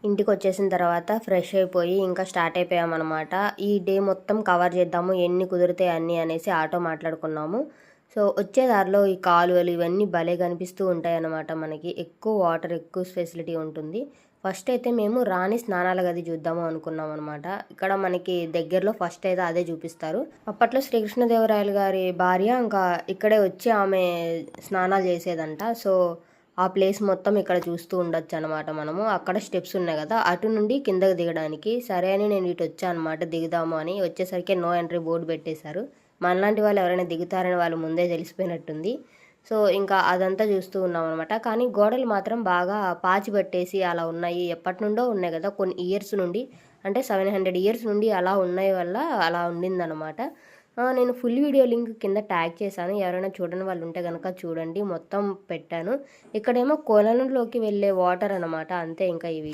ఇంటికి వచ్చేసిన తర్వాత ఫ్రెష్ అయిపోయి ఇంకా స్టార్ట్ అయిపోయామన్నమాట. ఈ డే మొత్తం కవర్ చేద్దాము, ఎన్ని కుదిరితే అన్నీ అనేసి ఆటో మాట్లాడుకున్నాము. సో వచ్చే దారిలో ఈ కాలువలు ఇవన్నీ భలే కనిపిస్తూ ఉంటాయన్నమాట. మనకి ఎక్కువ వాటర్, ఎక్కువ ఫెసిలిటీ ఉంటుంది. ఫస్ట్ అయితే మేము రాణి స్నానాల గది చూద్దాము అనుకున్నాం అనమాట. ఇక్కడ మనకి దగ్గరలో ఫస్ట్ అయితే అదే చూపిస్తారు. అప్పట్లో శ్రీకృష్ణదేవరాయలు గారి భార్య ఇంకా ఇక్కడే వచ్చి ఆమె స్నానాలు చేసేదంట. సో ఆ ప్లేస్ మొత్తం ఇక్కడ చూస్తూ ఉండొచ్చు అనమాట మనము. అక్కడ స్టెప్స్ ఉన్నాయి కదా, అటు నుండి కిందకి దిగడానికి. సరే అని నేను ఇటు వచ్చా అనమాట, దిగుదాము అని. వచ్చేసరికి నో ఎంట్రీ బోర్డు పెట్టేశారు. మనలాంటి వాళ్ళు ఎవరైనా దిగుతారని వాళ్ళు ముందే తెలిసిపోయినట్టుంది. సో ఇంకా అదంతా చూస్తూ ఉన్నాం అనమాట. కానీ గోడలు మాత్రం బాగా పాచి పట్టేసి అలా ఉన్నాయి. ఎప్పటి నుండో ఉన్నాయి కదా, కొన్ని ఇయర్స్ నుండి, అంటే 700 ఇయర్స్ నుండి అలా ఉన్నాయి వల్ల అలా ఉండిందనమాట. నేను ఫుల్ వీడియో లింక్ కింద ట్యాగ్ చేశాను. ఎవరైనా చూడని వాళ్ళు ఉంటే కనుక చూడండి, మొత్తం పెట్టాను. ఇక్కడేమో కొలనులోకి వెళ్ళే వాటర్ అనమాట. అంతే ఇంకా ఇవి.